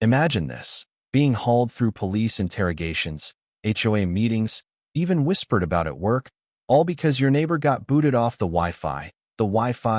Imagine this, being hauled through police interrogations, HOA meetings, even whispered about at work, all because your neighbor got booted off the Wi-Fi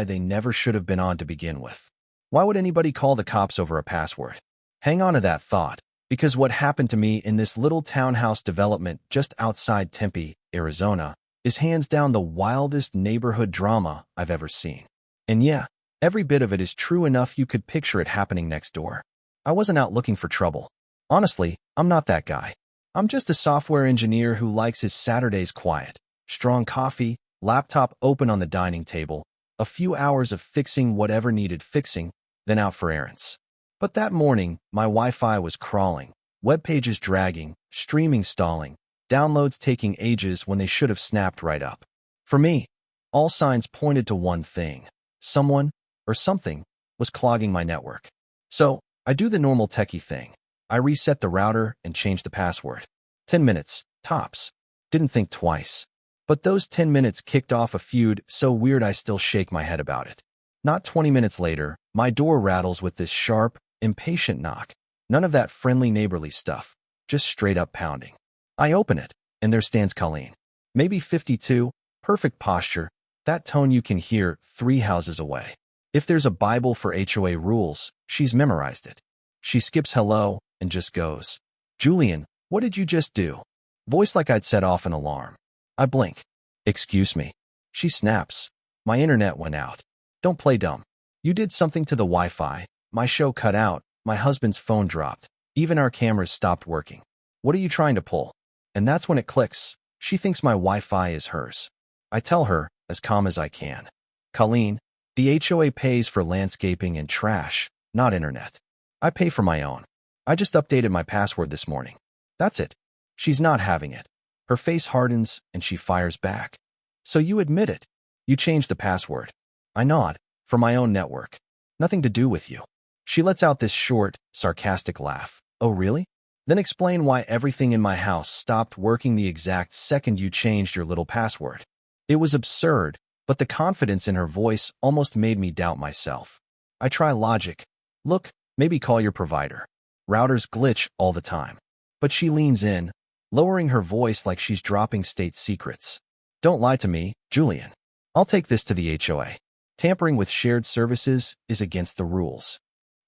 they never should have been on to begin with. Why would anybody call the cops over a password? Hang on to that thought, because what happened to me in this little townhouse development just outside Tempe, Arizona, is hands down the wildest neighborhood drama I've ever seen. And yeah, every bit of it is true enough you could picture it happening next door. I wasn't out looking for trouble. Honestly, I'm not that guy. I'm just a software engineer who likes his Saturdays quiet, strong coffee, laptop open on the dining table, a few hours of fixing whatever needed fixing, then out for errands. But that morning, my Wi-Fi was crawling, web pages dragging, streaming stalling, downloads taking ages when they should have snapped right up. For me, all signs pointed to one thing. Someone, or something, was clogging my network. So, I do the normal techie thing. I reset the router and change the password. 10 minutes, tops. Didn't think twice. But those 10 minutes kicked off a feud so weird I still shake my head about it. Not 20 minutes later, my door rattles with this sharp, impatient knock. None of that friendly neighborly stuff, just straight up pounding. I open it, and there stands Colleen. Maybe 52, perfect posture, that tone you can hear 3 houses away. If there's a Bible for HOA rules, she's memorized it. She skips hello and just goes, "Julian, what did you just do?" Voice like I'd set off an alarm. I blink. "Excuse me." She snaps. "My internet went out." "Don't play dumb. You did something to the Wi-Fi. My show cut out, my husband's phone dropped. Even our cameras stopped working. What are you trying to pull?" And that's when it clicks. She thinks my Wi-Fi is hers. I tell her, as calm as I can, "Colleen, the HOA pays for landscaping and trash, not internet. I pay for my own. I just updated my password this morning." That's it. She's not having it. Her face hardens and she fires back. "So you admit it. You changed the password." I nod. "For my own network. Nothing to do with you." She lets out this short, sarcastic laugh. "Oh, really? Then explain why everything in my house stopped working the exact second you changed your little password." It was absurd, but the confidence in her voice almost made me doubt myself. I try logic. "Look, maybe call your provider. Routers glitch all the time." But she leans in, lowering her voice like she's dropping state secrets. "Don't lie to me, Julian. I'll take this to the HOA. Tampering with shared services is against the rules."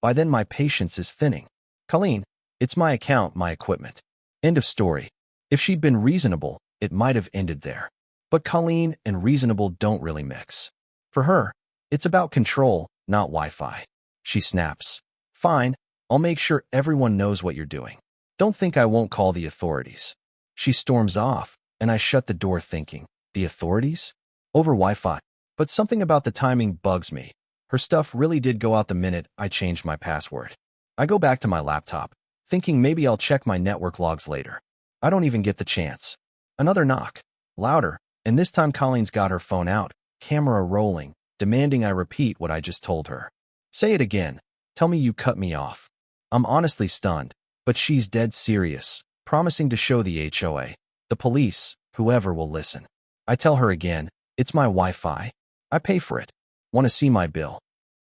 By then my patience is thinning. "Colleen, it's my account, my equipment. End of story." If she'd been reasonable, it might have ended there. But Colleen and reasonable don't really mix. For her, it's about control, not Wi-Fi. She snaps. "Fine, I'll make sure everyone knows what you're doing. Don't think I won't call the authorities." She storms off, and I shut the door thinking, the authorities? Over Wi-Fi. But something about the timing bugs me. Her stuff really did go out the minute I changed my password. I go back to my laptop, thinking maybe I'll check my network logs later. I don't even get the chance. Another knock. Louder, and this time Colleen's got her phone out, camera rolling, demanding I repeat what I just told her. "Say it again. Tell me you cut me off." I'm honestly stunned, but she's dead serious, promising to show the HOA, the police, whoever will listen. I tell her again, "It's my Wi-Fi. I pay for it. Want to see my bill?"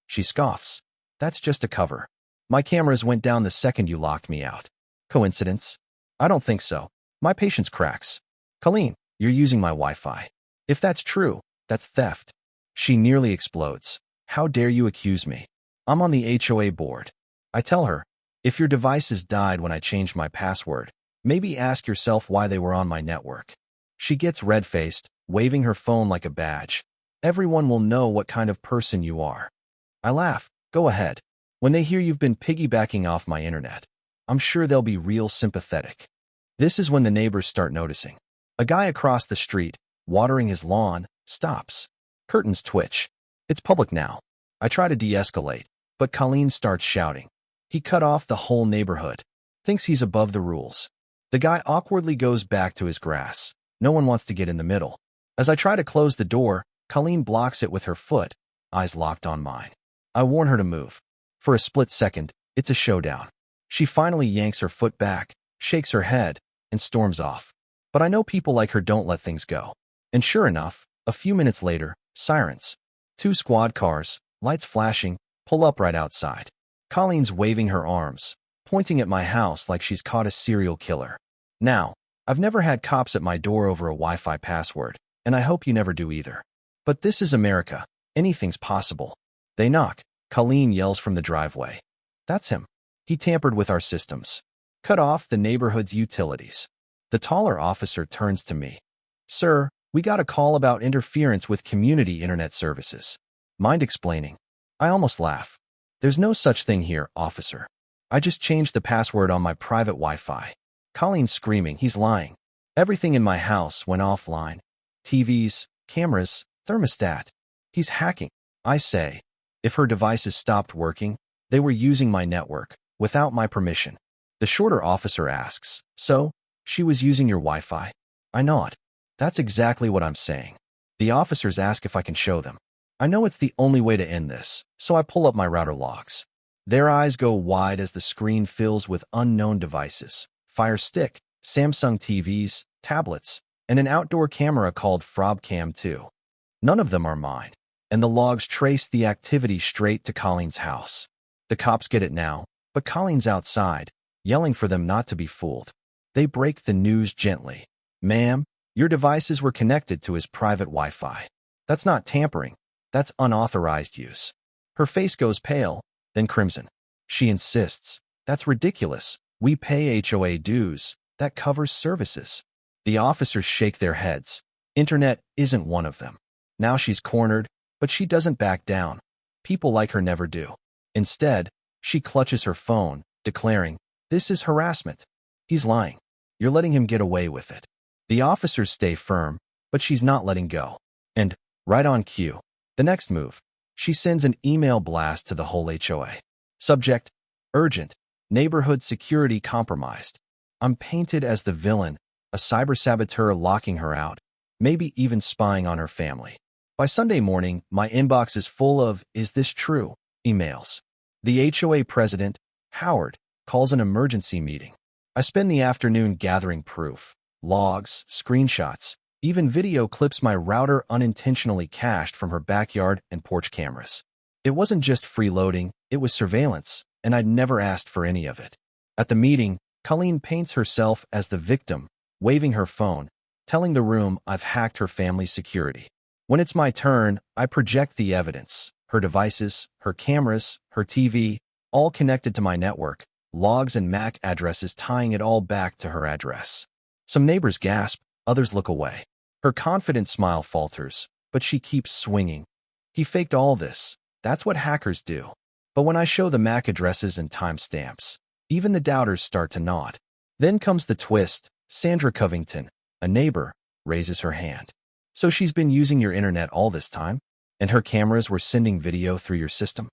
She scoffs. "That's just a cover. My cameras went down the second you locked me out." Coincidence? I don't think so. My patience cracks. "Colleen, you're using my Wi-Fi. If that's true, that's theft." She nearly explodes. "How dare you accuse me? I'm on the HOA board." I tell her, "If your devices died when I changed my password, maybe ask yourself why they were on my network." She gets red-faced, waving her phone like a badge. "Everyone will know what kind of person you are." I laugh. "Go ahead. When they hear you've been piggybacking off my internet, I'm sure they'll be real sympathetic." This is when the neighbors start noticing. A guy across the street, watering his lawn, stops. Curtains twitch. It's public now. I try to de-escalate, but Colleen starts shouting. He cut off the whole neighborhood. Thinks he's above the rules. The guy awkwardly goes back to his grass. No one wants to get in the middle. As I try to close the door, Colleen blocks it with her foot, eyes locked on mine. I warn her to move. For a split second, it's a showdown. She finally yanks her foot back, shakes her head, and storms off. But I know people like her don't let things go. And sure enough, a few minutes later, sirens. 2 squad cars, lights flashing, pull up right outside. Colleen's waving her arms, pointing at my house like she's caught a serial killer. Now, I've never had cops at my door over a Wi-Fi password, and I hope you never do either. But this is America. Anything's possible. They knock. Colleen yells from the driveway. That's him. He tampered with our systems. Cut off the neighborhood's utilities. The taller officer turns to me. Sir, we got a call about interference with community internet services. Mind explaining? I almost laugh. There's no such thing here, officer. I just changed the password on my private Wi-Fi. Colleen's screaming. He's lying. Everything in my house went offline. TVs, cameras, thermostat. He's hacking. I say. If her devices stopped working, they were using my network, without my permission. The shorter officer asks, so, she was using your Wi-Fi? I nod. That's exactly what I'm saying. The officers ask if I can show them. I know it's the only way to end this, so I pull up my router logs. Their eyes go wide as the screen fills with unknown devices. Fire Stick, Samsung TVs, tablets, and an outdoor camera called FrobCam 2. None of them are mine, and the logs trace the activity straight to Colleen's house. The cops get it now, but Colleen's outside, yelling for them not to be fooled. They break the news gently. Ma'am, your devices were connected to his private Wi-Fi. That's not tampering. That's unauthorized use. Her face goes pale, then crimson. She insists. That's ridiculous. We pay HOA dues. That covers services. The officers shake their heads. Internet isn't one of them. Now she's cornered, but she doesn't back down. People like her never do. Instead, she clutches her phone, declaring, this is harassment. He's lying. You're letting him get away with it. The officers stay firm, but she's not letting go. And, right on cue, the next move, she sends an email blast to the whole HOA. Subject, urgent, neighborhood security compromised. I'm painted as the villain, a cyber saboteur locking her out, maybe even spying on her family. By Sunday morning, my inbox is full of, is this true? Emails. The HOA president, Howard, calls an emergency meeting. I spend the afternoon gathering proof, logs, screenshots, even video clips my router unintentionally cached from her backyard and porch cameras. It wasn't just freeloading, it was surveillance, and I'd never asked for any of it. At the meeting, Colleen paints herself as the victim, waving her phone, telling the room I've hacked her family's security. When it's my turn, I project the evidence, her devices, her cameras, her TV, all connected to my network, logs and MAC addresses tying it all back to her address. Some neighbors gasp, others look away. Her confident smile falters, but she keeps swinging. He faked all this. That's what hackers do. But when I show the MAC addresses and timestamps, even the doubters start to nod. Then comes the twist. Sandra Covington, a neighbor, raises her hand. So she's been using your internet all this time? And her cameras were sending video through your system?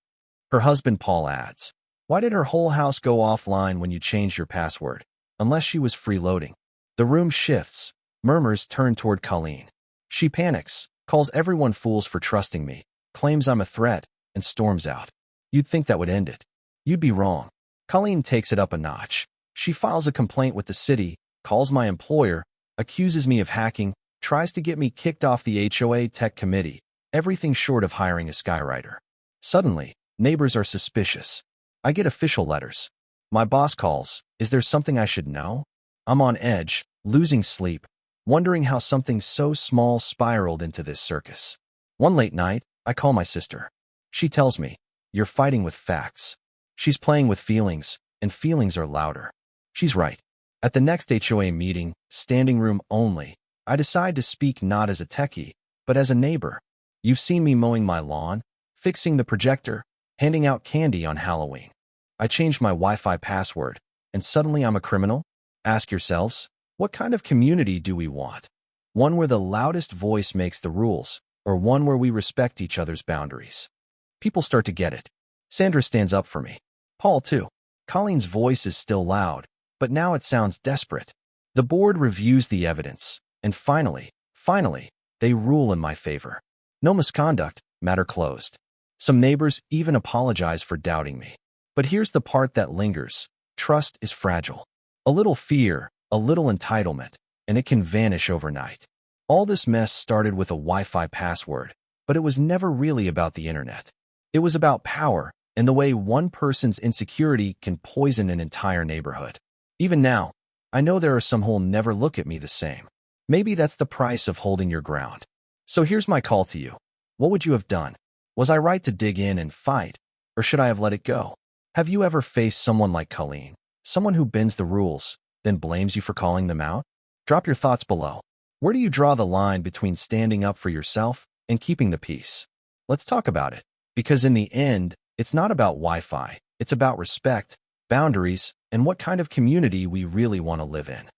Her husband Paul adds, why did her whole house go offline when you changed your password? Unless she was freeloading. The room shifts. Murmurs turn toward Colleen. She panics, calls everyone fools for trusting me, claims I'm a threat, and storms out. You'd think that would end it. You'd be wrong. Colleen takes it up a notch. She files a complaint with the city, calls my employer, accuses me of hacking, tries to get me kicked off the HOA tech committee, everything short of hiring a skywriter. Suddenly, neighbors are suspicious. I get official letters. My boss calls. Is there something I should know? I'm on edge, losing sleep, wondering how something so small spiraled into this circus. One late night, I call my sister. She tells me, you're fighting with facts. She's playing with feelings, and feelings are louder. She's right. At the next HOA meeting, standing room only, I decide to speak not as a techie, but as a neighbor. You've seen me mowing my lawn, fixing the projector, handing out candy on Halloween. I changed my Wi-Fi password, and suddenly I'm a criminal? Ask yourselves, what kind of community do we want? One where the loudest voice makes the rules, or one where we respect each other's boundaries? People start to get it. Sandra stands up for me. Paul, too. Colleen's voice is still loud, but now it sounds desperate. The board reviews the evidence, and finally, they rule in my favor. No misconduct, matter closed. Some neighbors even apologize for doubting me. But here's the part that lingers. Trust is fragile. A little fear, a little entitlement, and it can vanish overnight. All this mess started with a Wi-Fi password, but it was never really about the internet. It was about power, and the way one person's insecurity can poison an entire neighborhood. Even now, I know there are some who'll never look at me the same. Maybe that's the price of holding your ground. So here's my call to you. What would you have done? Was I right to dig in and fight, or should I have let it go? Have you ever faced someone like Colleen, someone who bends the rules, then blames you for calling them out? Drop your thoughts below. Where do you draw the line between standing up for yourself and keeping the peace? Let's talk about it, because in the end, it's not about Wi-Fi. It's about respect, boundaries, and what kind of community we really want to live in.